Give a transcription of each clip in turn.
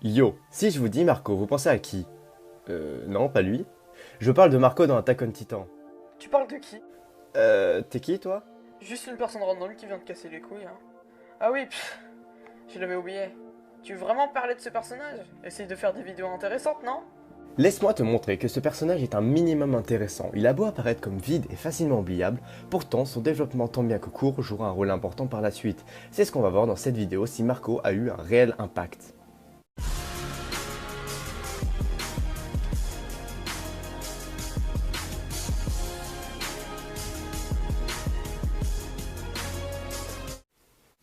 Yo, si je vous dis Marco, vous pensez à qui? Non, pas lui. Je parle de Marco dans Attack on Titan. Tu parles de qui? T'es qui toi? Juste une personne random qui vient de casser les couilles, hein. Ah oui, je l'avais oublié. Tu veux vraiment parler de ce personnage? Essaye de faire des vidéos intéressantes, non? Laisse-moi te montrer que ce personnage est un minimum intéressant. Il a beau apparaître comme vide et facilement oubliable, pourtant son développement tant bien que court jouera un rôle important par la suite. C'est ce qu'on va voir dans cette vidéo si Marco a eu un réel impact.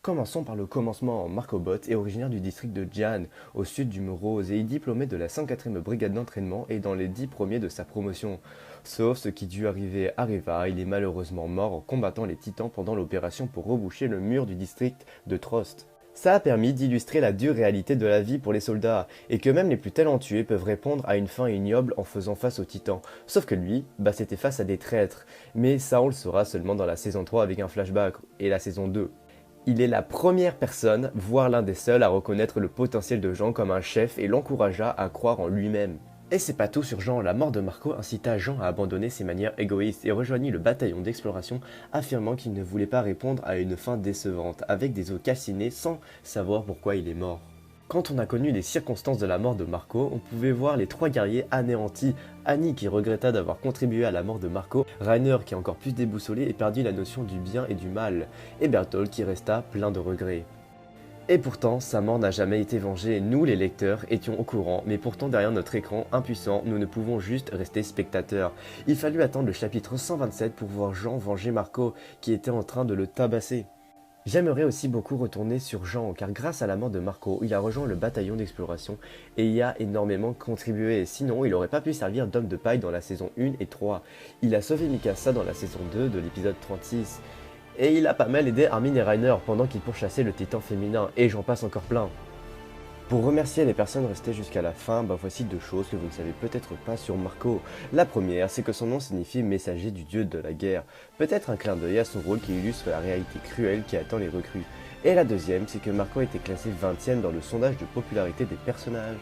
Commençons par le commencement. Marco Bot est originaire du district de Jian, au sud du Rose, et est diplômé de la 104e brigade d'entraînement et dans les 10 premiers de sa promotion. Sauf ce qui dut arriver arriva, il est malheureusement mort en combattant les titans pendant l'opération pour reboucher le mur du district de Trost. Ça a permis d'illustrer la dure réalité de la vie pour les soldats, et que même les plus talentueux peuvent répondre à une fin ignoble en faisant face aux titans. Sauf que lui, c'était face à des traîtres. Mais ça on le saura seulement dans la saison 3 avec un flashback, et la saison 2. Il est la première personne, voire l'un des seuls, à reconnaître le potentiel de Jean comme un chef et l'encouragea à croire en lui-même. Et c'est pas tout sur Jean, la mort de Marco incita Jean à abandonner ses manières égoïstes et rejoignit le bataillon d'exploration, affirmant qu'il ne voulait pas répondre à une fin décevante, avec des os calcinés sans savoir pourquoi il est mort. Quand on a connu les circonstances de la mort de Marco, on pouvait voir les trois guerriers anéantis, Annie qui regretta d'avoir contribué à la mort de Marco, Rainer qui encore plus déboussolé et perdit la notion du bien et du mal, et Berthold qui resta plein de regrets. Et pourtant, sa mort n'a jamais été vengée, nous les lecteurs étions au courant, mais pourtant derrière notre écran, impuissants, nous ne pouvons juste rester spectateurs. Il fallut attendre le chapitre 127 pour voir Jean venger Marco, qui était en train de le tabasser. J'aimerais aussi beaucoup retourner sur Jean, car grâce à la mort de Marco, il a rejoint le bataillon d'exploration et y a énormément contribué, sinon il n'aurait pas pu servir d'homme de paille dans la saison 1 et 3. Il a sauvé Mikasa dans la saison 2 de l'épisode 36, et il a pas mal aidé Armin et Reiner pendant qu'ils pourchassaient le titan féminin, et j'en passe encore plein. Pour remercier les personnes restées jusqu'à la fin, voici deux choses que vous ne savez peut-être pas sur Marco. La première, c'est que son nom signifie messager du dieu de la guerre. Peut-être un clin d'œil à son rôle qui illustre la réalité cruelle qui attend les recrues. Et la deuxième, c'est que Marco a été classé 20e dans le sondage de popularité des personnages.